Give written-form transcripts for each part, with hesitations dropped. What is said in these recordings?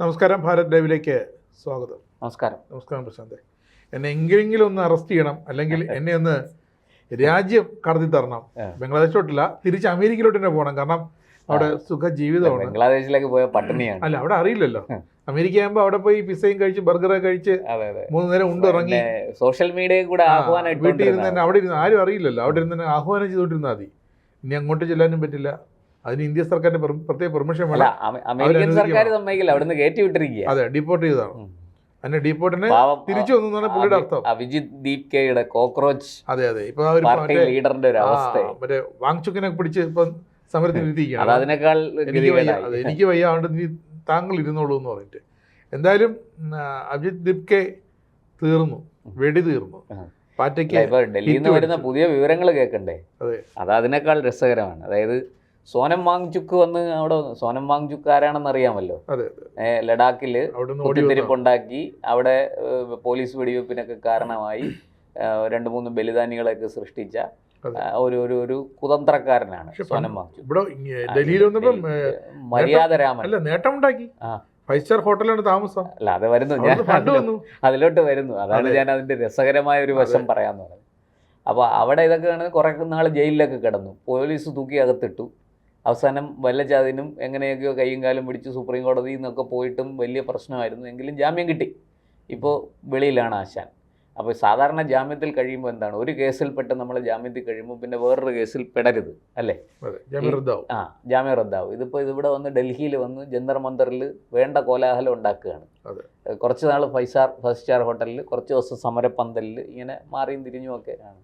നമസ്കാരം, ഭാരത് ലൈവിലേക്ക് സ്വാഗതം. നമസ്കാരം പ്രശാന്ത്. എന്നെ എങ്ങനെയെങ്കിലും ഒന്ന് അറസ്റ്റ് ചെയ്യണം, അല്ലെങ്കിൽ എന്നെ ഒന്ന് രാജ്യം കടത്തി തരണം. ബംഗ്ലാദേശോട്ടില്ല, തിരിച്ച് അമേരിക്കയിലോട്ട് തന്നെ പോകണം. കാരണം അവിടെ സുഖ ജീവിതമാണ്. ബംഗ്ലാദേശിലേക്ക് പോയ പട്ടണിയാണ്. അല്ല, അവിടെ അറിയില്ലല്ലോ. അമേരിക്ക ആകുമ്പോൾ അവിടെ പോയി പിസയും കഴിച്ച് ബർഗറൊക്കെ കഴിച്ച് 3 നേരം ഉണ്ട് ഇറങ്ങി സോഷ്യൽ മീഡിയയിൽ കൂടെ വീട്ടിൽ ഇരുന്ന് തന്നെ അവിടെ ഇരുന്ന് ആരും അറിയില്ലല്ലോ. അവിടെ ഇരുന്ന് തന്നെ ആഹ്വാനം ചെയ്തുകൊണ്ടിരുന്നാൽ മതി. ഇനി അങ്ങോട്ട് ചെല്ലാനും പറ്റില്ല. അതിന് ഇന്ത്യ സർക്കാരിന്റെ പ്രത്യേക പെർമിഷൻ വേണം. അമേരിക്കൻ സർക്കാർ സമ്മതിക്കില്ല, അവിടുന്ന് കയറ്റി വിട്ടിരിക്കുക. അതെ, ഡിപ്പോർട്ട് ചെയ്തതാണ്. അതിനെ ഡിപ്പോർട്ടിനെ തിരിച്ചു വന്നതാണ് പുള്ളിയുടെ അർത്ഥം. അഭിജിത് ദീപ്കയുടെ കോക്രോച്ച്. അതെ അതെ, ഇപ്പൊ ലീഡറിന്റെ ഒരു അവസ്ഥ. മറ്റേ വാങ്ചുക്കിനെ പിടിച്ച് ഇപ്പൊ സമരത്തിൽ ഇരുത്തിയിരിക്കുകയാണ്. അതിനേക്കാൾ എനിക്ക് വയ്യാണ്ട് നീ താങ്കൾ ഇരുന്നോളൂ എന്ന് പറഞ്ഞിട്ട്. എന്തായാലും അഭിജിത് ദീപ്കെ തീർന്നു, വെടി തീർന്നു. ഡൽഹിയിൽ നിന്ന് വരുന്ന പുതിയ വിവരങ്ങൾ കേൾക്കണ്ടേ? അത് അതിനേക്കാൾ രസകരമാണ്. അതായത് സോനം വാങ്ചുക്ക് വന്ന് അവിടെ, സോനം വാങ്ചുക്ക് ആരാണെന്ന് അറിയാമല്ലോ. ലഡാക്കില് കുത്തിത്തിരിപ്പുണ്ടാക്കി അവിടെ പോലീസ് വെടിവെപ്പിനൊക്കെ കാരണമായി 2-3 ബലിദാനികളെയൊക്കെ സൃഷ്ടിച്ച ഒരു കുതന്ത്രക്കാരനാണ് സോനം വാങ്ചുക്ക്. മര്യാദ രാമൻ നേട്ടമുണ്ടാക്കി. 5 സ്റ്റാർ ഹോട്ടലാണ് താമസം. അല്ല, അത് വരുന്നു, ഞാൻ അതിലോട്ട് വരുന്നു. അതാണ് ഞാൻ അതിന്റെ രസകരമായ ഒരു വശം പറയാന്ന് പറയുന്നത്. അപ്പോൾ അവിടെ ഇതൊക്കെ കുറെ നാൾ ജയിലിലൊക്കെ കിടന്നു, പോലീസ് തൂക്കി അകത്തിട്ടു. അവസാനം വല്ലചാതിനും എങ്ങനെയൊക്കെയോ കൈയും കാലും പിടിച്ച് സുപ്രീം കോടതിയിൽ നിന്നൊക്കെ പോയിട്ടും വലിയ പ്രശ്നമായിരുന്നു. എങ്കിലും ജാമ്യം കിട്ടി. ഇപ്പോൾ വെളിയിലാണ് ആശാൻ. അപ്പോൾ സാധാരണ ജാമ്യത്തിൽ കഴിയുമ്പോൾ എന്താണ്, ഒരു കേസിൽപ്പെട്ട് നമ്മൾ ജാമ്യത്തിൽ കഴിയുമ്പോൾ പിന്നെ വേറൊരു കേസിൽ പെടരുത്, അല്ലേ? ജാമ്യം റദ്ദാവും. ഇതിവിടെ വന്ന് ഡൽഹിയിൽ വന്ന് ജന്തർ മന്ദറിൽ വേണ്ട കോലാഹലം ഉണ്ടാക്കുകയാണ്. കുറച്ച് നാൾ 5 സ്റ്റാർ ഹോട്ടലിൽ, കുറച്ച് ദിവസം സമരപ്പന്തലിൽ, ഇങ്ങനെ മാറിയും തിരിഞ്ഞും ഒക്കെ ആണ്.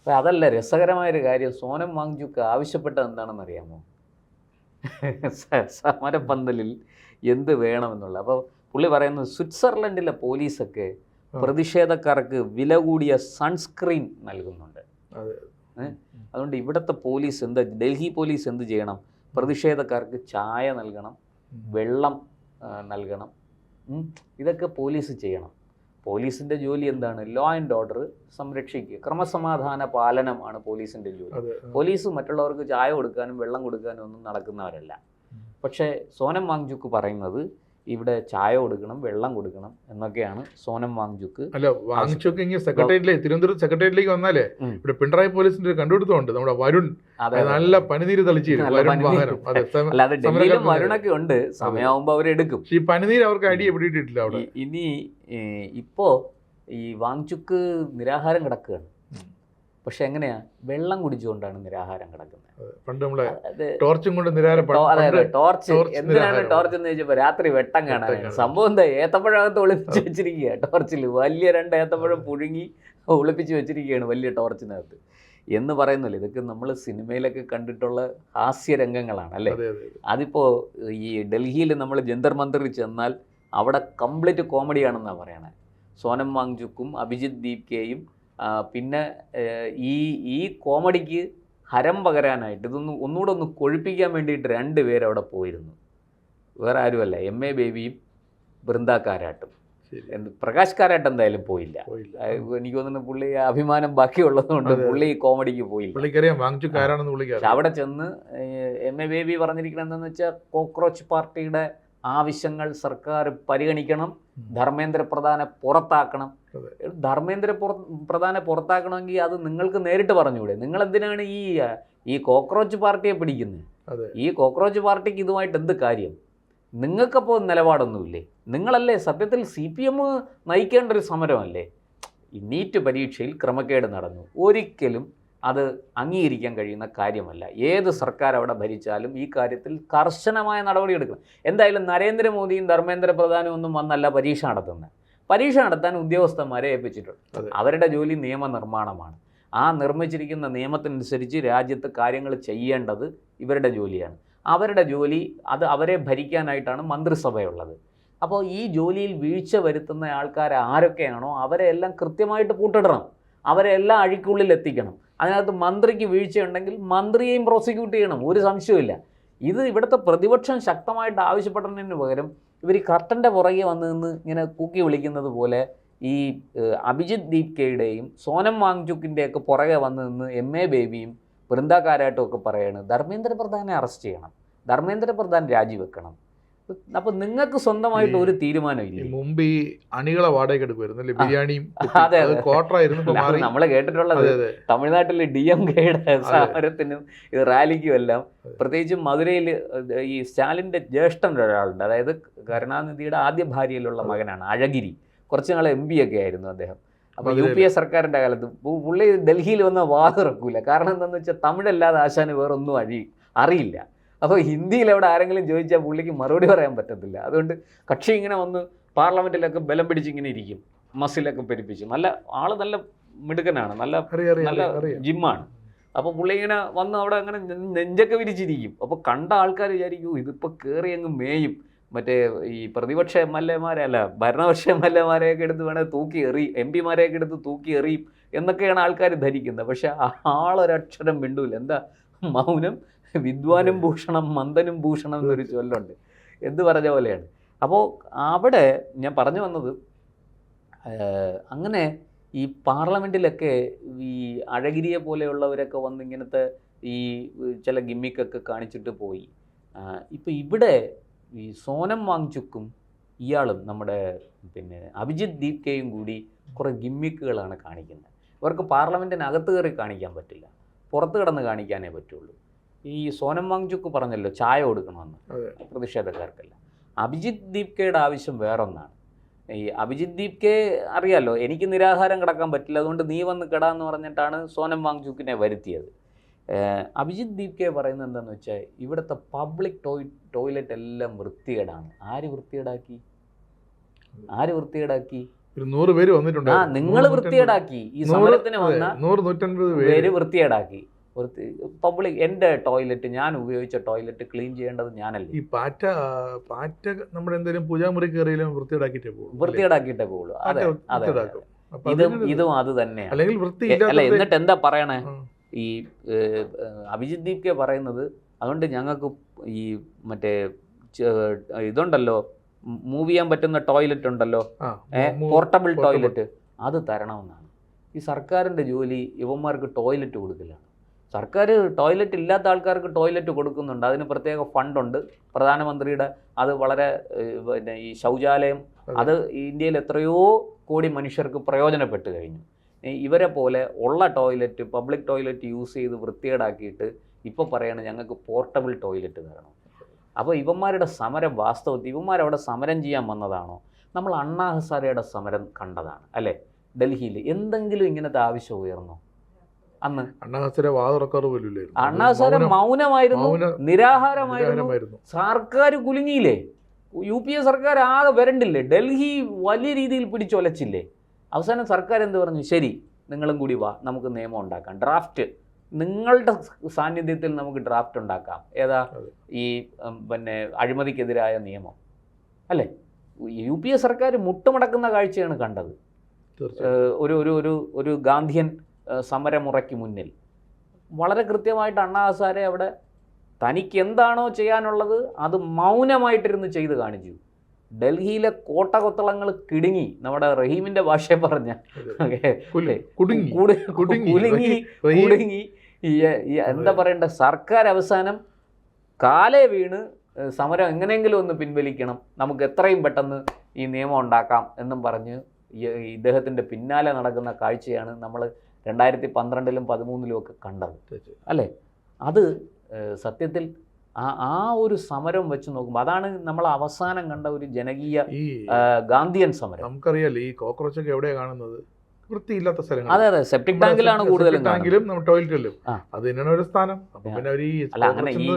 അപ്പം അതല്ല രസകരമായൊരു കാര്യം, സോനം വാങ്ചുക്ക് ആവശ്യപ്പെട്ടത് എന്താണെന്ന് അറിയാമോ? സമരപ്പന്തലിൽ എന്ത് വേണമെന്നുള്ള. അപ്പോൾ പുള്ളി പറയുന്നത്, സ്വിറ്റ്സർലൻഡിലെ പോലീസൊക്കെ പ്രതിഷേധക്കാർക്ക് വില കൂടിയ സൺസ്ക്രീൻ നൽകുന്നുണ്ട്. അതുകൊണ്ട് ഇവിടുത്തെ പോലീസ് ഡൽഹി പോലീസ് എന്ത് ചെയ്യണം? പ്രതിഷേധക്കാർക്ക് ചായ നൽകണം, വെള്ളം നൽകണം. ഇതൊക്കെ പോലീസ് ചെയ്യണം. പോലീസിൻ്റെ ജോലി എന്താണ്? ലോ ആൻഡ് ഓർഡർ സംരക്ഷിക്കുക, ക്രമസമാധാന പാലനമാണ് പോലീസിൻ്റെ ജോലി. പോലീസ് മറ്റുള്ളവർക്ക് ചായ കൊടുക്കാനും വെള്ളം കൊടുക്കാനും ഒന്നും നടക്കുന്നവരല്ല. പക്ഷേ സോനം വാങ്ചുക്ക് പറയുന്നത് ഇവിടെ ചായ കൊടുക്കണം, വെള്ളം കൊടുക്കണം എന്നൊക്കെയാണ് സോനം വാങ്ചുക്ക്. അല്ല, വാങ്ചുക്ക് ഇങ്ങനെ സെക്രട്ടേറിയറ്റിലേക്ക്, തിരുവനന്തപുരം സെക്രട്ടേറിയറ്റിലേക്ക് വന്നാലേ ഇവിടെ പിണറായി പോലീസിന്റെ കണ്ടുപിടുത്തമുണ്ട്. നമ്മുടെ വരുൺ നല്ല പനിനീര് തളിച്ചിരുന്നു. അല്ലാതെ ഡൽഹിയിലും വരുണൊക്കെ ഉണ്ട്, സമയമാകുമ്പോൾ അവരെടുക്കും. ഈ പനിനീര് അവർക്ക് അടി എവിടെയിട്ടില്ല അവിടെ. ഇനി ഇപ്പോ ഈ വാങ്ചുക്ക് നിരാഹാരം കിടക്കുകയാണ്. പക്ഷെ എങ്ങനെയാ? വെള്ളം കുടിച്ചുകൊണ്ടാണ് നിരാഹാരം കിടക്കുന്നത്. പണ്ട് നമ്മളെ ടോർച്ചും കൊണ്ട് ടോർച്ച് എന്തിനാണ് ടോർച്ച് എന്ന് ചോദിച്ചപ്പോ രാത്രി വെട്ടം കാണാൻ. സംഭവം എന്താ? ഏത്തപ്പഴകത്ത് ഒളിപ്പിച്ച് വെച്ചിരിക്കുക ടോർച്ചിൽ. വലിയ 2 ഏത്തപ്പഴം പുഴുങ്ങി ഒളിപ്പിച്ച് വെച്ചിരിക്കുകയാണ് വലിയ ടോർച്ചിനകത്ത് എന്ന് പറയുന്നില്ല. ഇതൊക്കെ നമ്മൾ സിനിമയിലൊക്കെ കണ്ടിട്ടുള്ള ഹാസ്യരംഗങ്ങളാണ്, അല്ലേ? അതിപ്പോൾ ഈ ഡൽഹിയിൽ നമ്മൾ ജന്തർ മന്ദിറിൽ ചെന്നാൽ അവിടെ കംപ്ലീറ്റ് കോമഡിയാണെന്നാണ് പറയണേ. സോനം വാങ്ചുക്കും അഭിജിത് ദീപ്കെയും. പിന്നെ ഈ കോമഡിക്ക് ഹരം പകരാനായിട്ട് ഒന്നുകൂടെ ഒന്ന് കൊഴുപ്പിക്കാൻ വേണ്ടിയിട്ട് 2 പേര് അവിടെ പോയിരുന്നു. വേറെ ആരുമല്ല, MA ബേബിയും ബൃന്ദ കാരാട്ടും. പ്രകാശ് കാരാട്ട് എന്തായാലും പോയില്ല. എനിക്ക് തോന്നുന്നു പുള്ളി അഭിമാനം ബാക്കിയുള്ളതുകൊണ്ട് പുള്ളി ഈ കോമഡിക്ക് പോയില്ല. അവിടെ ചെന്ന് MA ബേബി പറഞ്ഞിരിക്കണം എന്താണെന്ന് വെച്ചാൽ, കോക്രോച്ച് പാർട്ടിയുടെ ആവശ്യങ്ങൾ സർക്കാർ പരിഗണിക്കണം, ധർമ്മേന്ദ്ര പ്രധാനെ പുറത്താക്കണം. ധർമ്മേന്ദ്ര പ്രധാനെ പുറത്താക്കണമെങ്കിൽ അത് നിങ്ങൾക്ക് നേരിട്ട് പറഞ്ഞുകൂടെ? നിങ്ങൾ എന്തിനാണ് ഈ കോക്രോച്ച് പാർട്ടിയെ പിടിക്കുന്നത്? ഈ കോക്രോച്ച് പാർട്ടിക്ക് ഇതുമായിട്ട് എന്ത് കാര്യം? നിങ്ങൾക്കപ്പോൾ നിലപാടൊന്നുമില്ലേ? നിങ്ങളല്ലേ സത്യത്തിൽ CPM നയിക്കേണ്ട ഒരു സമരമല്ലേ? ഈ നീറ്റ് പരീക്ഷയിൽ ക്രമക്കേട് നടന്നു, ഒരിക്കലും അത് അംഗീകരിക്കാൻ കഴിയുന്ന കാര്യമല്ല. ഏത് സർക്കാർ അവിടെ ഭരിച്ചാലും ഈ കാര്യത്തിൽ കർശനമായ നടപടിയെടുക്കണം. എന്തായാലും നരേന്ദ്രമോദിയും ധർമ്മേന്ദ്ര പ്രധാനും ഒന്നും വന്നല്ല പരീക്ഷ നടത്തുന്നത്. പരീക്ഷ നടത്താൻ ഉദ്യോഗസ്ഥന്മാരെ ഏൽപ്പിച്ചിട്ടുണ്ട്. അവരുടെ ജോലി നിയമനിർമ്മാണമാണ്. ആ നിർമ്മിച്ചിരിക്കുന്ന നിയമത്തിനനുസരിച്ച് രാജ്യത്ത് കാര്യങ്ങൾ ചെയ്യേണ്ടത് ഇവരുടെ ജോലിയാണ്. അവരുടെ ജോലി അത് അവരെ ഭരിക്കാനായിട്ടാണ് മന്ത്രിസഭയുള്ളത്. അപ്പോൾ ഈ ജോലിയിൽ വീഴ്ച വരുത്തുന്ന ആൾക്കാർ ആരൊക്കെയാണോ അവരെ എല്ലാം കൃത്യമായിട്ട് പൂട്ടിടണം, അവരെ എല്ലാം അഴിക്കുള്ളിൽ എത്തിക്കണം. അതിനകത്ത് മന്ത്രിക്ക് വീഴ്ചയുണ്ടെങ്കിൽ മന്ത്രിയെയും പ്രോസിക്യൂട്ട് ചെയ്യണം, ഒരു സംശയമില്ല. ഇത് ഇവിടുത്തെ പ്രതിപക്ഷം ശക്തമായിട്ട് ആവശ്യപ്പെടുന്നതിന് പകരം ഇവർ കർട്ടൻ്റെ പുറകെ വന്ന് നിന്ന് ഇങ്ങനെ കൂക്കി വിളിക്കുന്നത് പോലെ ഈ അഭിജിത് ദീപ്കയുടെയും സോനം വാങ്ചുക്കിൻ്റെയൊക്കെ പുറകെ വന്ന് നിന്ന് MA ബേബിയും ബൃന്ദ കാരാട്ടും ഒക്കെ പറയാണ് ധർമ്മേന്ദ്ര പ്രധാനെ അറസ്റ്റ് ചെയ്യണം, ധർമ്മേന്ദ്ര പ്രധാൻ രാജിവെക്കണം. അപ്പൊ നിങ്ങൾക്ക് സ്വന്തമായിട്ട് ഒരു തീരുമാനം ഇല്ല. മുമ്പ് ഈ അണികളെ വാടക എടുക്കുമായിരുന്നു അല്ലേ, ബിരിയാണിയും അതെ ക്വാർട്ടറായിരുന്നു. നമ്മള് കേട്ടിട്ടുള്ളത് തമിഴ്നാട്ടിലെ DMKയുടെ സമരത്തിനും ഇത് റാലിക്കും എല്ലാം, പ്രത്യേകിച്ച് മധുരയിൽ ഈ സ്റ്റാലിന്റെ ജ്യേഷ്ഠൻ ഒരാളുണ്ട്, അതായത് കരുണാനിധിയുടെ ആദ്യ ഭാര്യയിലുള്ള മകനാണ് അഴഗിരി, കുറച്ച് നാൾ MP ഒക്കെ ആയിരുന്നു അദ്ദേഹം. അപ്പോൾ UPA സർക്കാരിന്റെ കാലത്ത് പുള്ളി ഡൽഹിയിൽ വന്ന വാതിറക്കൂല. കാരണം എന്താണെന്ന് വെച്ചാൽ തമിഴല്ലാതെ ആശാന് വേറൊന്നും അറിയില്ല. അപ്പോൾ ഹിന്ദിയിൽ എവിടെ ആരെങ്കിലും ചോദിച്ചാൽ പുള്ളിക്ക് മറുപടി പറയാൻ പറ്റത്തില്ല. അതുകൊണ്ട് കക്ഷി ഇങ്ങനെ വന്ന് പാർലമെന്റിലൊക്കെ ബലം പിടിച്ച് ഇങ്ങനെ ഇരിക്കും, മസിലൊക്കെ പെരുപ്പിച്ച്. നല്ല മിടുക്കനാണ്, നല്ല ജിമ്മാണ്. അപ്പോൾ പുള്ളി ഇങ്ങനെ വന്ന് അവിടെ അങ്ങനെ നെഞ്ചൊക്കെ വിരിച്ചിരിക്കും. അപ്പോൾ കണ്ട ആൾക്കാർ വിചാരിക്കും ഇതിപ്പോൾ കയറി അങ്ങ് മേയും, മറ്റേ ഈ പ്രതിപക്ഷ MLA-മാരെ അല്ല ഭരണപക്ഷ MLA-മാരെയൊക്കെ എടുത്ത് വേണേൽ തൂക്കി എറിയും, MP-മാരെയൊക്കെ എടുത്ത് തൂക്കി എറിയും എന്നൊക്കെയാണ് ആൾക്കാർ ധരിക്കുന്നത്. പക്ഷെ ആളൊരക്ഷരം മിണ്ടൂല. എന്താ, മൗനം വിദ്വാനും ഭൂഷണം മന്ദനും ഭൂഷണം എന്നൊരു ചൊല്ലുണ്ട്, എന്ത് പറഞ്ഞ പോലെയാണ്. അപ്പോൾ അവിടെ ഞാൻ പറഞ്ഞു വന്നത്, അങ്ങനെ ഈ പാർലമെൻറ്റിലൊക്കെ ഈ അഴഗിരിയെ പോലെയുള്ളവരൊക്കെ വന്ന് ഇങ്ങനത്തെ ഈ ചില ഗിമ്മിക്കൊക്കെ കാണിച്ചിട്ട് പോയി. ഇപ്പോൾ ഇവിടെ ഈ സോനം വാങ്ചുക്കും ഇയാളും നമ്മുടെ അഭിജിത്ത് ദീപ്കയും കൂടി കുറേ ഗിമ്മിക്കുകളാണ് കാണിക്കുന്നത്. ഇവർക്ക് പാർലമെൻറ്റിനകത്ത് കയറി കാണിക്കാൻ പറ്റില്ല, പുറത്ത് കിടന്ന് കാണിക്കാനേ പറ്റുള്ളൂ. ഈ സോനം വാങ്ചുക്ക് പറഞ്ഞല്ലോ ചായ കൊടുക്കണമെന്ന് പ്രതിഷേധക്കാർക്കല്ല. അഭിജിത്ത് ദീപ്കയുടെ ആവശ്യം വേറൊന്നാണ്. ഈ അഭിജിത്ത് ദീപ്കെ അറിയാലോ, എനിക്ക് നിരാഹാരം കിടക്കാൻ പറ്റില്ല, അതുകൊണ്ട് നീ വന്ന് കിടാന്ന് പറഞ്ഞിട്ടാണ് സോനം വാങ്ചുക്കിനെ വരുത്തിയത്. അഭിജിത്ത് ദീപ്കെ പറയുന്നത് എന്താണെന്ന് വെച്ചാൽ ഇവിടുത്തെ പബ്ലിക് ടോയ്ലറ്റ് എല്ലാം വൃത്തികേടാണ്. ആര് വൃത്തികേടാക്കി? 100 പേര് വന്നിട്ടുണ്ട്. നിങ്ങൾ വൃത്തികേടാക്കി. ഈ സമരത്തിന് വന്ന 100-150 പേര് വൃത്തികേടാക്കി. പബ്ലിക്, എൻ്റെ ടോയ്ലറ്റ്, ഞാൻ ഉപയോഗിച്ച ടോയ്ലറ്റ് ക്ലീൻ ചെയ്യേണ്ടത് ഞാനല്ലേ. ഈ പാറ്റ നമ്മുടെ എന്തെങ്കിലും പൂജാമുറി കയറിയാലും വൃത്തികേടാക്കിയിട്ടേ പോകുള്ളൂ. അതെ, ഇതും അത് തന്നെയാണ്. അല്ല, എന്നിട്ട് എന്താ പറയണേ, ഈ അഭിജിത്ത് ദീപ്കെ പറയുന്നത്, അതുകൊണ്ട് ഞങ്ങൾക്ക് ഈ മറ്റേ ഇതുണ്ടല്ലോ, മൂവ് ചെയ്യാൻ പറ്റുന്ന ടോയ്ലറ്റ് ഉണ്ടല്ലോ, പോർട്ടബിൾ ടോയ്ലറ്റ്, അത് തരണമെന്നാണ്. ഈ സർക്കാരിൻ്റെ ജോലി ഇവന്മാർക്ക് ടോയ്ലറ്റ് കൊടുക്കലാണ്. സർക്കാർ ടോയ്ലറ്റ് ഇല്ലാത്ത ആൾക്കാർക്ക് ടോയ്ലറ്റ് കൊടുക്കുന്നുണ്ട്, അതിന് പ്രത്യേക ഫണ്ടുണ്ട് പ്രധാനമന്ത്രിയുടെ. അത് വളരെ ഈ ശൗചാലയം, അത് ഇന്ത്യയിൽ എത്രയോ കോടി മനുഷ്യർക്ക് പ്രയോജനപ്പെട്ട് കഴിഞ്ഞു. ഇവരെ പോലെ ഉള്ള ടോയ്ലറ്റ്, പബ്ലിക് ടോയ്ലറ്റ് യൂസ് ചെയ്ത് വൃത്തികേടാക്കിയിട്ട് ഇപ്പോൾ പറയണം ഞങ്ങൾക്ക് പോർട്ടബിൾ ടോയ്ലറ്റ് തരണം. അപ്പോൾ ഇവന്മാരുടെ സമരം വാസ്തവത്തിൽ ഇവന്മാരവിടെ സമരം ചെയ്യാൻ വന്നതാണോ? നമ്മൾ അണ്ണാ ഹസാരയുടെ സമരം കണ്ടതാണ് അല്ലേ, ഡൽഹിയിൽ. എന്തെങ്കിലും ഇങ്ങനത്തെ ആവശ്യം ഉയർന്നോ അന്ന്? അണ്ണാ ഹസാര മൗനമായിരുന്നു, നിരാഹാരമായിരുന്നു. സർക്കാർ കുലുങ്ങിയില്ലേ? UPA സർക്കാർ ആകെ വരണ്ടില്ലേ? ഡൽഹി വലിയ രീതിയിൽ പിടിച്ചൊലച്ചില്ലേ? അവസാനം സർക്കാർ എന്ത് പറഞ്ഞു? ശരി, നിങ്ങളും കൂടി വാ, നമുക്ക് നിയമം ഉണ്ടാക്കാം, ഡ്രാഫ്റ്റ്, നിങ്ങളുടെ സാന്നിധ്യത്തിൽ നമുക്ക് ഡ്രാഫ്റ്റ് ഉണ്ടാക്കാം. ഏതാ? ഈ അഴിമതിക്കെതിരായ നിയമം അല്ലേ? UPA സർക്കാർ മുട്ടുമടക്കുന്ന കാഴ്ചയാണ് കണ്ടത്. ഒരു ഗാന്ധിയൻ സമരമുറയ്ക്ക് മുന്നിൽ വളരെ കൃത്യമായിട്ട് അണ്ണാ ഹസാരെ അവിടെ തനിക്ക് എന്താണോ ചെയ്യാനുള്ളത് അത് മൗനമായിട്ടിരുന്ന് ചെയ്ത് കാണിച്ചു. ഡൽഹിയിലെ കോട്ടകൊത്തളങ്ങൾ കിടുങ്ങി, നമ്മുടെ റഹീമിന്റെ ഭാഷയെ പറഞ്ഞ കുടുങ്ങി. എന്താ പറയണ്ട, സർക്കാർ അവസാനം കാലേ വീണ് സമരം എങ്ങനെയെങ്കിലും ഒന്ന് പിൻവലിക്കണം, നമുക്ക് എത്രയും പെട്ടെന്ന് ഈ നിയമം ഉണ്ടാക്കാം എന്നും പറഞ്ഞ് ഇദ്ദേഹത്തിൻ്റെ പിന്നാലെ നടക്കുന്ന കാഴ്ചയാണ് നമ്മൾ 2012-ലും 2013-ലും ഒക്കെ കണ്ടത് അല്ലേ? അത് സത്യത്തിൽ ആ ഒരു സമരം വെച്ച് നോക്കുമ്പോൾ അതാണ് നമ്മൾ അവസാനം കണ്ട ഒരു ജനകീയ ഗാന്ധിയൻ സമരം. നമുക്കറിയാലോ, ഈ കോക്രോച്ച് ഒക്കെ എവിടെയാണ് കാണുന്നത്? വൃത്തിയില്ലാത്ത സ്ഥലങ്ങൾ. അതെ, സെപ്റ്റിക് ടാങ്കിലാണ് കൂടുതലും, ടോയ്ലറ്റിലും. അത് തന്നെയാണ് ഒരു സ്ഥാനം. അല്ല, അങ്ങനെ ഈ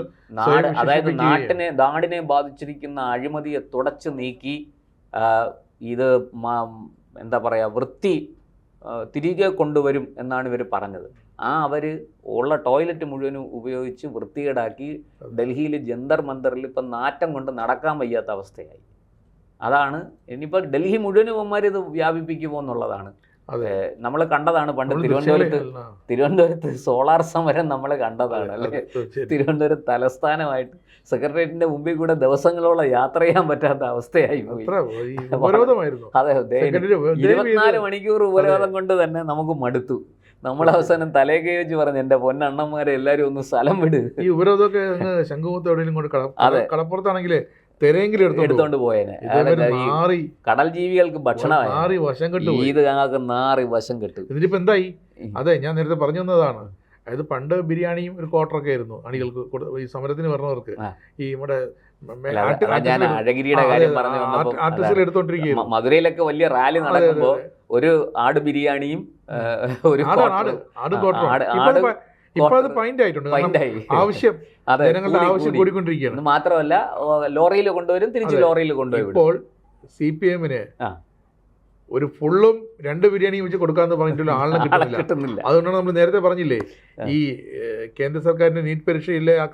അതായത് നാടിനെ ബാധിച്ചിരിക്കുന്ന അഴിമതിയെ തുടച്ചു നീക്കി ഇത് എന്താ പറയുക, വൃത്തി തിരികെ കൊണ്ടുവരും എന്നാണ് ഇവർ പറഞ്ഞത്. അവർ ഉള്ള ടോയ്ലറ്റ് മുഴുവനും ഉപയോഗിച്ച് വൃത്തികേടാക്കി ഡൽഹിയിൽ ജന്തർ മന്ദറിൽ ഇപ്പം നാറ്റം കൊണ്ട് നടക്കാൻ വയ്യാത്ത അവസ്ഥയായി. അതാണ് ഇനിയിപ്പോൾ ഡൽഹി മുഴുവനും ഇവന്മാർ ഇത് വ്യാപിപ്പിക്കുമോ എന്നുള്ളതാണ്. നമ്മൾ കണ്ടതാണ് പണ്ട് തിരുവനന്തപുരത്ത് സോളാർ സമരം നമ്മൾ കണ്ടതാണ് അല്ലേ? തിരുവനന്തപുരം തലസ്ഥാനമായിട്ട് സെക്രട്ടേറിയറ്റിന്റെ മുമ്പിൽ കൂടെ ദിവസങ്ങളോളം യാത്ര ചെയ്യാൻ പറ്റാത്ത അവസ്ഥയായി പോയി. അതെ, 24 മണിക്കൂർ ഉപരോധം കൊണ്ട് തന്നെ നമുക്ക് മടുത്തു. നമ്മൾ അവസാനം തലയൊക്കെ വെച്ച് പറഞ്ഞു, എന്റെ പൊന്നണ്ണന്മാരെ എല്ലാരും ഒന്ന് സ്ഥലം വിട്. ഈ ഉപരോധമൊക്കെ ശംഖുമുഖത്ത് എവിടെയെങ്കിലും കൊണ്ട് കടപ്പുറത്താണെങ്കിലേ തെരെങ്കിലും എടുത്തോണ്ട് പോയേനെ. മാറി കടൽ ജീവികൾക്ക് ഭക്ഷണമായി മാറി വശം കെട്ടു. ഇത് ഞങ്ങൾക്ക് നാറി വശം കെട്ടു. ഇതിനിപ്പോ എന്തായി? അതെ, ഞാൻ നേരത്തെ പറഞ്ഞു തന്നതാണ്. അതായത് പണ്ട് ബിരിയാണിയും ഒരു ക്വാർട്ടറൊക്കെ ആയിരുന്നു അണികൾക്ക് ഈ സമരത്തിന് പറഞ്ഞവർക്ക്. ഈ നമ്മുടെ അഴഗിരിയുടെ കാര്യം പറഞ്ഞു ആർട്ടിസ്റ്റുകൾ എടുത്തോണ്ടിരിക്കുകയായിരുന്നു. മധുരയിലൊക്കെ വലിയ റാലി നടക്കുമ്പോ ഒരു ആട് ബിരിയാണിയും ഒരു ഇപ്പൊ അത് പൈന്റ് ആയിട്ടുണ്ട്. ആവശ്യം ജനങ്ങളുടെ ആവശ്യം കൂടിക്കൊണ്ടിരിക്കുകയാണ്. മാത്രമല്ല ലോറിയിൽ കൊണ്ടുവരും, തിരിച്ച് ലോറിയിൽ കൊണ്ടുവരും. ഇപ്പോൾ CPM ഒരു ഫുള്ളും 2 ബിരിയാണിയും വെച്ച് കൊടുക്കാന്ന് പറഞ്ഞിട്ടുള്ള ആളിനെ കിട്ടുന്നില്ല. അതുകൊണ്ടാണ് നമ്മൾ നേരത്തെ പറഞ്ഞില്ലേ, ഈ കേന്ദ്ര സർക്കാരിന്റെ നീറ്റ് പരീക്ഷയിലെ ആ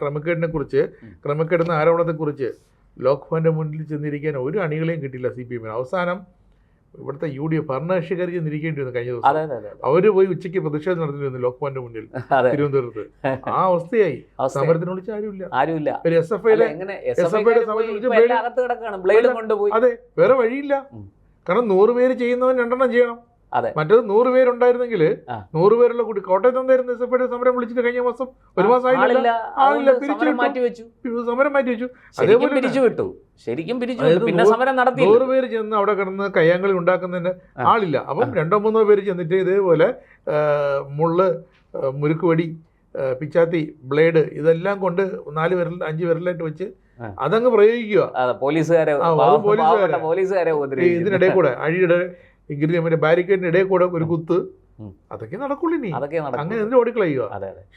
ക്രമക്കേടുന്ന ആരോപണത്തെ കുറിച്ച് ലോക്ഭവന്റെ മുന്നിൽ ചെന്നിരിക്കാൻ ഒരു അണികളെയും കിട്ടില്ല CPM. അവസാനം ഇവിടുത്തെ UDF ഭരണകക്ഷിക്കാർ ചെന്നിരിക്കേണ്ടി വന്നു കഴിഞ്ഞ ദിവസം. അവര് പോയി ഉച്ചയ്ക്ക് പ്രതിഷേധം നടത്തിയിരുന്നു ലോക്ഭവന്റെ മുന്നിൽ തിരുവനന്തപുരത്ത്. ആ അവസ്ഥയായി. സമരത്തിന് വിളിച്ച ആരുമില്ല. അതെ, വേറെ വഴിയില്ല. കാരണം 100 പേര് ചെയ്യുന്നവൻ 2 ചെയ്യണം. മറ്റേത് 100 പേരുണ്ടായിരുന്നെങ്കിൽ 100 പേരുള്ള കൂടി കോട്ടയത്ത് എന്തായിരുന്നു SFIയുടെ സമരം വിളിച്ചിട്ട് കഴിഞ്ഞ മാസം 1 മാസം ആയില്ല, സമരം മാറ്റിവെച്ചു. അതേപോലെ ശരിക്കും പിന്നെ സമരം നടത്തി. 100 പേര് ചെന്ന് അവിടെ കിടന്ന് കയ്യാങ്കളി ഉണ്ടാക്കുന്നതിന് ആളില്ല. അപ്പം 2-3 പേര് ചെന്നിട്ട് ഇതേപോലെ മുള്ള്, മുരുക്കുവടി, പിച്ചാത്തി, ബ്ലേഡ് ഇതെല്ലാം കൊണ്ട് 4 വിരൽ 5 വിരലായിട്ട് വെച്ച് അതങ്ങ് പ്രയോഗിക്കുക. പോലീസുകാരെ ഇതിനിടെ കൂടെ അഴിയുടെ ബാരിക്കേഡിന്റെ ഇടയിൽ കൂടെ ഒരു കുത്ത്, അതൊക്കെ നടക്കുള്ളൂ. ഇനി അങ്ങനെ എന്തിനും ഓടിക്കളയുക.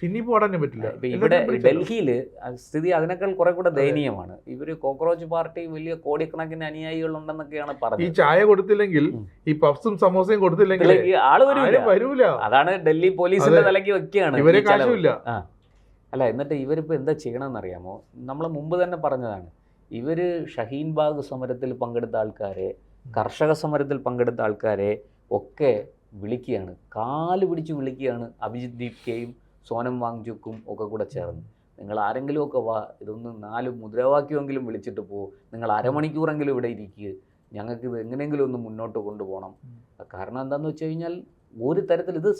ഇനിയിപ്പോ ഓടാനേ പറ്റില്ല. ഇവിടെ ഡൽഹിയില് സ്ഥിതി അതിനേക്കാൾ കുറെ കൂടെ ദയനീയമാണ്. ഇവര് കോക്രോച്ച് പാർട്ടി വലിയ കോടിക്കണക്കിന് അനുയായികൾ ഉണ്ടെന്നൊക്കെയാണ് പറഞ്ഞത്. ഈ ചായ കൊടുത്തില്ലെങ്കിൽ, ഈ പഫ്സും സമോസയും കൊടുത്തില്ലെങ്കിൽ ആള് വരൂല. അതാണ് ഡൽഹി പോലീസിന്റെ തലയ്ക്ക് വെക്കുകയാണ്. ഇവരെ കാശുമില്ല. അല്ല, എന്നിട്ട് ഇവരിപ്പോൾ എന്താ ചെയ്യണമെന്ന് അറിയാമോ? നമ്മൾ മുമ്പ് തന്നെ പറഞ്ഞതാണ്. ഇവര് ഷഹീൻ ബാഗ് സമരത്തിൽ പങ്കെടുത്ത ആൾക്കാരെ, കർഷക സമരത്തിൽ പങ്കെടുത്ത ആൾക്കാരെ ഒക്കെ വിളിക്കുകയാണ്, കാല് പിടിച്ച് വിളിക്കുകയാണ്. അഭിജിത് ദീപ്കയും സോനം വാങ്ചുക്കും ഒക്കെ കൂടെ ചേർന്ന്, നിങ്ങൾ ആരെങ്കിലുമൊക്കെ വാ, ഇതൊന്ന് 4 മുദ്രാവാക്യമെങ്കിലും വിളിച്ചിട്ട് പോകും, നിങ്ങൾ അരമണിക്കൂറെങ്കിലും ഇവിടെ ഇരിക്കുക, ഞങ്ങൾക്കിത് എങ്ങനെയെങ്കിലും ഒന്ന് മുന്നോട്ട് കൊണ്ടുപോകണം. കാരണം എന്താണെന്ന് വെച്ച് കഴിഞ്ഞാൽ, ഒരു തരത്തിൽ ഇത്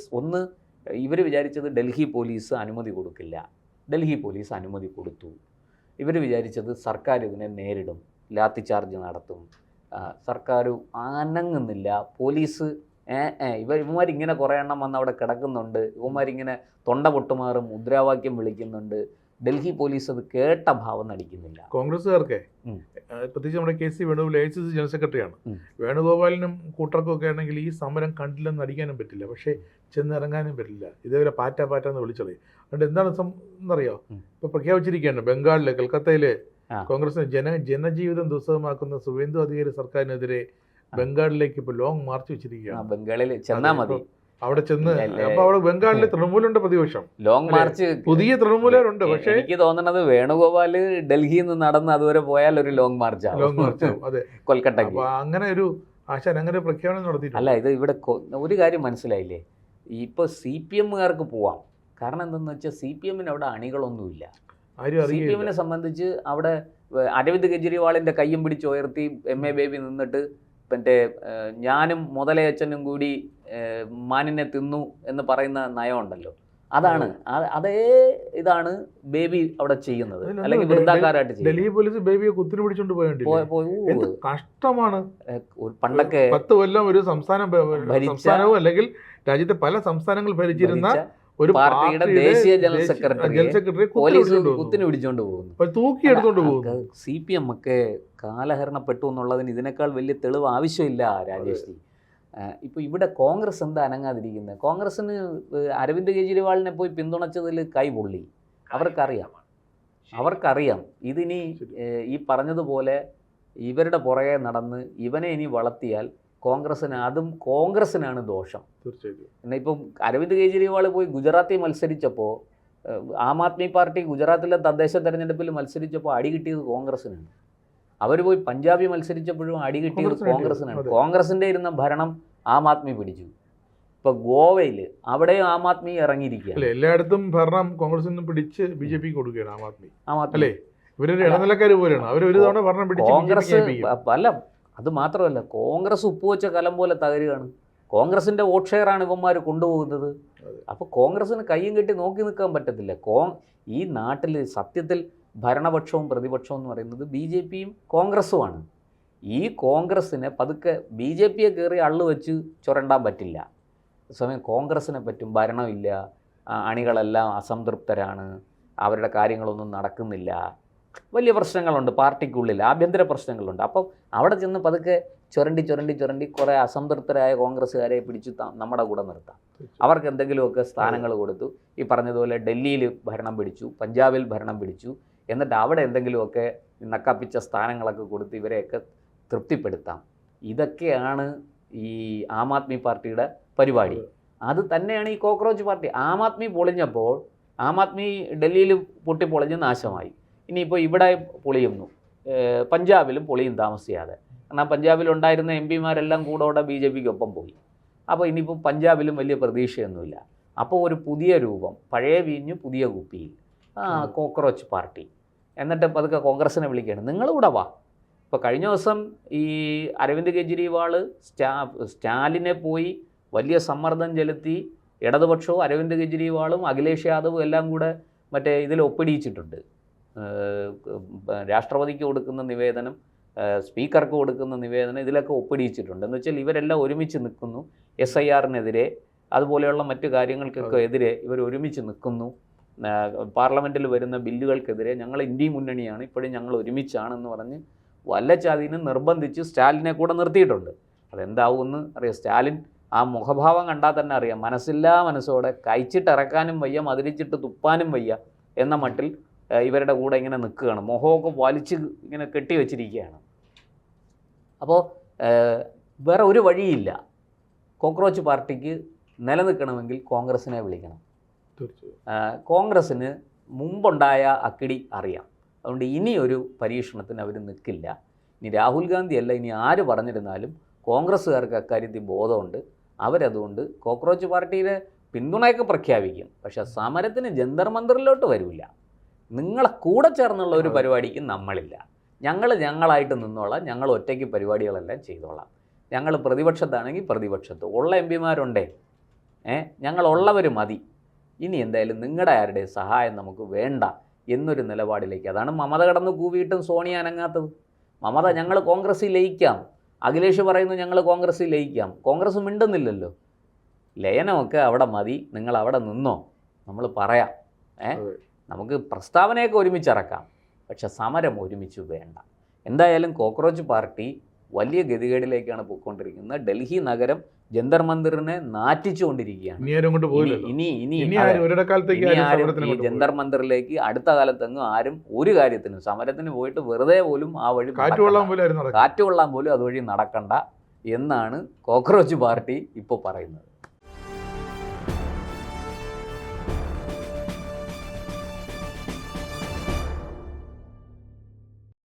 ഇവർ വിചാരിച്ചത് ഡൽഹി പോലീസ് അനുമതി കൊടുക്കില്ല. ഡൽഹി പോലീസ് അനുമതി കൊടുത്തു. ഇവർ വിചാരിച്ചത് സർക്കാർ ഇതിനെ നേരിടും, ലാത്തി ചാർജ് നടത്തും. സർക്കാർ അനങ്ങുന്നില്ല. പോലീസ് ഇവന്മാരിങ്ങനെ കുറേ എണ്ണം വന്ന് അവിടെ കിടക്കുന്നുണ്ട്, ഇവന്മാരിങ്ങനെ തൊണ്ട പൊട്ടുമാറും മുദ്രാവാക്യം വിളിക്കുന്നുണ്ട്. ഡൽഹി പോലീസ് അത് കേട്ട ഭാവം നടിക്കുന്നില്ല. കോൺഗ്രസ്സുകാർക്ക് പ്രത്യേകിച്ച് നമ്മുടെ KC വേണുഗോപാൽ AICC ജനറൽ സെക്രട്ടറിയാണ്. വേണുഗോപാലിനും കൂട്ടർക്കും ഒക്കെ ആണെങ്കിൽ ഈ സമരം കണ്ടില്ലെന്ന് നടിക്കാനും പറ്റില്ല, പക്ഷേ ചെന്നിറങ്ങാനും പറ്റില്ല. ഇതേപോലെ പാറ്റാന്ന് വിളിച്ചത്. അതുകൊണ്ട് എന്താണ് എന്നറിയോ, ഇപ്പൊ പ്രഖ്യാപിച്ചിരിക്കുകയാണ് ബംഗാളിലെ കൽക്കത്തയിലെ കോൺഗ്രസിന് ജനജീവിതം ദുസ്സഹമാക്കുന്ന സുവേന്ദു അധികാരി സർക്കാരിനെതിരെ ബംഗാളിലേക്ക് ഇപ്പൊ ലോങ് മാർച്ച് വെച്ചിരിക്കുകയാണ്. ബംഗാളിൽ ചെന്നാൽ മതി, അവിടെ ചെന്ന്. അപ്പൊ അവിടെ ബംഗാളിലെ തൃണമൂലുണ്ട് പ്രതിപക്ഷം, ലോങ് മാർച്ച് പുതിയ തൃണമൂലുണ്ട്. പക്ഷേ എനിക്ക് തോന്നുന്നത് വേണുഗോപാല് ഡൽഹിയിൽ നിന്ന് നടന്ന് അതുവരെ പോയാൽ ഒരു ലോങ് മാർച്ച് ആവും. അതെ, കൊൽക്കട്ടയ്ക്ക്. അങ്ങനെ ഒരു ആശാൻ അങ്ങനെ പ്രഖ്യാപനം നടത്തി. അല്ല, ഇത് ഇവിടെ ഒരു കാര്യം മനസ്സിലായില്ലേ, ഇപ്പൊ CPMകാർക്ക് പോവാം. കാരണം എന്താണെന്ന് വെച്ചാൽ CPMന് അവിടെ അണികളൊന്നുമില്ല. CPMനെ സംബന്ധിച്ച് അവിടെ അരവിന്ദ് കെജ്രിവാളിന്റെ കയ്യും പിടിച്ച് ഉയർത്തി MA ബേബി നിന്നിട്ട് മറ്റേ ഞാനും മുതലയച്ചനും കൂടി മാനിനെ തിന്നു എന്ന് പറയുന്ന നയമുണ്ടല്ലോ, അതേ ഇതാണ് ബേബി അവിടെ ചെയ്യുന്നത്. അല്ലെങ്കിൽ വൃന്ദാക്കാരായിട്ട് ഡൽഹി പോലീസ് ബേബിയെ കുത്തിനു പിടിച്ചോണ്ട് പോയത് കഷ്ടമാണ്. പണ്ടൊക്കെ 10 കൊല്ലം ഒരു സംസ്ഥാനവും അല്ലെങ്കിൽ രാജ്യത്തെ പല സംസ്ഥാനങ്ങൾ ഭരിച്ചിരുന്ന ഒരു പാർട്ടിയുടെ ദേശീയ ജനറൽ സെക്രട്ടറി പോലീസ് കുത്തിനു പിടിച്ചോണ്ട് പോകുന്നു, തൂക്കിയെടുത്തോണ്ട് പോകുന്നു. CPM ഒക്കെ കാലഹരണപ്പെട്ടു എന്നുള്ളതിന് ഇതിനേക്കാൾ വലിയ തെളിവ് ആവശ്യമില്ല രാജേഷ്. ഇപ്പോൾ ഇവിടെ കോൺഗ്രസ് എന്താ അനങ്ങാതിരിക്കുന്നത്? കോൺഗ്രസിന് അരവിന്ദ് കെജ്രിവാളിനെ പോയി പിന്തുണച്ചതിൽ കൈപൊള്ളി. അവർക്കറിയാം ഇതിനി ഈ പറഞ്ഞതുപോലെ ഇവരുടെ പുറകെ നടന്ന് ഇവനെ ഇനി വളർത്തിയാൽ കോൺഗ്രസിനാണ് ദോഷം. തീർച്ചയായിട്ടും. എന്നാൽ ഇപ്പം അരവിന്ദ് കെജ്രിവാൾ പോയി ഗുജറാത്തിൽ മത്സരിച്ചപ്പോൾ, ആം ആദ്മി പാർട്ടി ഗുജറാത്തിലെ തദ്ദേശ തെരഞ്ഞെടുപ്പിൽ മത്സരിച്ചപ്പോൾ അടി കിട്ടിയത് കോൺഗ്രസിനാണ്. അവർ പോയി പഞ്ചാബിൽ മത്സരിച്ചപ്പോഴും അടി കിട്ടിയത് കോൺഗ്രസിനാണ്. കോൺഗ്രസിൻ്റെ ഇരുന്ന ഭരണം ആം ആദ്മി പിടിച്ചു. ഇപ്പൊ ഗോവയിൽ അവിടെയും ആം ആദ്മി ഇറങ്ങിയിരിക്കുകയാണ്. എല്ലായിടത്തും ഭരണം കോൺഗ്രസിന് പിടിച്ച് BJP കൊടുക്കുകയാണ് ആം ആദ്മി. അല്ലേ, ഇവരൊരു ഇടനിലക്കാർ പോലെയാണ്. അവർ ഒരു തവണ ഭരണം പിടിച്ച് കോൺഗ്രസ് അല്ല, അത് മാത്രമല്ല, കോൺഗ്രസ് ഉപ്പുവെച്ച കലം പോലെ തകരുകയാണ്. കോൺഗ്രസിന്റെ വോട്ട് ഷെയറാണ് ഇവന്മാർ കൊണ്ടുപോകുന്നത്. അപ്പോൾ കോൺഗ്രസിന് കയ്യും കെട്ടി നോക്കി നിൽക്കാൻ പറ്റത്തില്ല. ഈ നാട്ടിൽ സത്യത്തിൽ ഭരണപക്ഷവും പ്രതിപക്ഷവും എന്ന് പറയുന്നത് BJPയും കോൺഗ്രസ്സുമാണ്. ഈ കോൺഗ്രസ്സിനെ പതുക്കെ BJPയെ കയറി അള്ളു വെച്ച് ചുരണ്ടാൻ പറ്റില്ല. സമയം കോൺഗ്രസ്സിനെ പറ്റും, ഭരണമില്ല, അണികളെല്ലാം അസംതൃപ്തരാണ്, അവരുടെ കാര്യങ്ങളൊന്നും നടക്കുന്നില്ല, വലിയ പ്രശ്നങ്ങളുണ്ട് പാർട്ടിക്കുള്ളിൽ, ആഭ്യന്തര പ്രശ്നങ്ങളുണ്ട്. അപ്പം അവിടെ ചെന്ന് പതുക്കെ ചുരണ്ടി കുറേ അസംതൃപ്തരായ കോൺഗ്രസ്സുകാരെ പിടിച്ച് നമ്മുടെ കൂടെ നിർത്താം. അവർക്ക് എന്തെങ്കിലുമൊക്കെ സ്ഥാനങ്ങൾ കൊടുത്തു. ഈ പറഞ്ഞതുപോലെ ഡൽഹിയിൽ ഭരണം പിടിച്ചു, പഞ്ചാബിൽ ഭരണം പിടിച്ചു, എന്നിട്ട് അവിടെ എന്തെങ്കിലുമൊക്കെ നക്കാപ്പിച്ച സ്ഥാനങ്ങളൊക്കെ കൊടുത്ത് ഇവരെയൊക്കെ തൃപ്തിപ്പെടുത്താം. ഇതൊക്കെയാണ് ഈ ആം ആദ്മി പാർട്ടിയുടെ പരിപാടി. അത് തന്നെയാണ് ഈ കോക്രോച്ച് പാർട്ടി. ആം ആദ്മി പൊളിഞ്ഞപ്പോൾ ആം ആദ്മി ഡൽഹിയിൽ പൊട്ടിപ്പൊളിഞ്ഞ് നാശമായി. ഇനിയിപ്പോൾ ഇവിടെ പൊളിയുന്നു, പഞ്ചാബിലും പൊളിയും താമസിയാതെ. കാരണം പഞ്ചാബിലുണ്ടായിരുന്ന MPമാരെല്ലാം കൂടെ BJPക്കൊപ്പം പോയി. അപ്പോൾ ഇനിയിപ്പോൾ പഞ്ചാബിലും വലിയ പ്രതീക്ഷയൊന്നുമില്ല. അപ്പോൾ ഒരു പുതിയ രൂപം, പഴയ വീഞ്ഞ് പുതിയ കുപ്പിയിൽ, കോക്രോച്ച് പാർട്ടി. എന്നിട്ട് പതുക്കെ കോൺഗ്രസ്സിനെ വിളിക്കുകയാണ്, നിങ്ങളിവിടെ വാ. ഇപ്പോൾ കഴിഞ്ഞ ദിവസം ഈ അരവിന്ദ് കെജ്രിവാൾ സ്റ്റാലിനെ പോയി വലിയ സമ്മർദ്ദം ചെലുത്തി ഇടതുപക്ഷവും അരവിന്ദ് കെജ്രിവാളും അഖിലേഷ് യാദവും എല്ലാം കൂടെ മറ്റേ ഇതിൽ ഒപ്പിടിയിച്ചിട്ടുണ്ട്. രാഷ്ട്രപതിക്ക് കൊടുക്കുന്ന നിവേദനം, സ്പീക്കർക്ക് കൊടുക്കുന്ന നിവേദനം, ഇതിലൊക്കെ ഒപ്പിടിയിച്ചിട്ടുണ്ട്. എന്ന് വെച്ചാൽ ഇവരെല്ലാം ഒരുമിച്ച് നിൽക്കുന്നു. SIRനെതിരെ അതുപോലെയുള്ള മറ്റു കാര്യങ്ങൾക്കൊക്കെ എതിരെ ഇവർ ഒരുമിച്ച് നിൽക്കുന്നു. പാർലമെൻറ്റിൽ വരുന്ന ബില്ലുകൾക്കെതിരെ ഞങ്ങൾ ഇന്ത്യ മുന്നണിയാണ്, ഇപ്പോഴും ഞങ്ങൾ ഒരുമിച്ചാണെന്ന് പറഞ്ഞ് വല്ലച്ചാതിനെ നിർബന്ധിച്ച് സ്റ്റാലിനെ കൂടെ നിർത്തിയിട്ടുണ്ട്. അതെന്താവുമെന്ന് അറിയാം. സ്റ്റാലിൻ ആ മുഖഭാവം കണ്ടാൽ തന്നെ അറിയാം, മനസ്സില്ലാ മനസ്സോടെ കഴിച്ചിട്ടിറക്കാനും വയ്യ, മതിരിച്ചിട്ട് തുപ്പാനും വയ്യ എന്ന മട്ടിൽ ഇവരുടെ കൂടെ ഇങ്ങനെ നിൽക്കുകയാണ്. മുഖമൊക്കെ വലിച്ച് ഇങ്ങനെ കെട്ടി വെച്ചിരിക്കുകയാണ്. അപ്പോൾ വേറെ ഒരു വഴിയില്ല. കോക്രോച്ച് പാർട്ടിക്ക് നിലനിൽക്കണമെങ്കിൽ കോൺഗ്രസ്സിനെ വിളിക്കണം. കോൺഗ്രസ്സിന് മുമ്പുണ്ടായ അക്കിടി അറിയാം. അതുകൊണ്ട് ഇനിയൊരു പരീക്ഷണത്തിന് അവർ നിൽക്കില്ല. ഇനി രാഹുൽ ഗാന്ധി അല്ല, ഇനി ആര് പറഞ്ഞിരുന്നാലും കോൺഗ്രസ്സുകാർക്ക് അക്കാര്യത്തിൽ ബോധമുണ്ട്. അവരതുകൊണ്ട് കോക്രോച്ച് പാർട്ടിയുടെ പിന്തുണയൊക്കെ പ്രഖ്യാപിക്കും. പക്ഷേ സമരത്തിന് ജന്തർ മന്ദിറിലോട്ട് വരില്ല. നിങ്ങളെ കൂടെ ചേർന്നുള്ള ഒരു പരിപാടിക്ക് നമ്മളില്ല. ഞങ്ങളായിട്ട് നിന്നോളാം, ഞങ്ങൾ ഒറ്റയ്ക്ക് പരിപാടികളെല്ലാം ചെയ്തോളാം. ഞങ്ങൾ പ്രതിപക്ഷത്താണെങ്കിൽ പ്രതിപക്ഷത്ത് ഉള്ള MPമാരുണ്ടേ, ഞങ്ങളുള്ളവർ മതി. ഇനി എന്തായാലും നിങ്ങളുടെ ആരുടെയും സഹായം നമുക്ക് വേണ്ട എന്നൊരു നിലപാടിലേക്ക്. അതാണ് മമത കടന്ന് കൂവിയിട്ടും സോണിയ അനങ്ങാത്തത്. മമത ഞങ്ങൾ കോൺഗ്രസ്സിൽ ലയിക്കാം, അഖിലേഷ് പറയുന്നു ഞങ്ങൾ കോൺഗ്രസ്സിൽ ലയിക്കാം. കോൺഗ്രസ് മിണ്ടുന്നില്ലല്ലോ. ലയനമൊക്കെ അവിടെ മതി, നിങ്ങൾ അവിടെ നിന്നോ, നമ്മൾ പറയാം. നമുക്ക് പ്രസ്താവനയൊക്കെ ഒരുമിച്ചിറക്കാം, പക്ഷെ സമരം ഒരുമിച്ച് വേണ്ട. എന്തായാലും കോക്രോച്ച് പാർട്ടി വലിയ ഗതികേടിലേക്കാണ് പോയിക്കൊണ്ടിരിക്കുന്നത്. ഡൽഹി നഗരം ജന്തർ മന്ദിറിനെ നാറ്റിച്ചുകൊണ്ടിരിക്കുകയാണ്. ഇനി ജന്തർ മന്ദിറിലേക്ക് അടുത്ത കാലത്തെങ്ങും ആരും ഒരു കാര്യത്തിനും സമരത്തിന് പോയിട്ട് വെറുതെ പോലും ആ വഴി കാറ്റുകൊള്ളാൻ പോലും അതുവഴി നടക്കണ്ട എന്നാണ് കോക്രോച്ച് പാർട്ടി ഇപ്പോൾ പറയുന്നത്.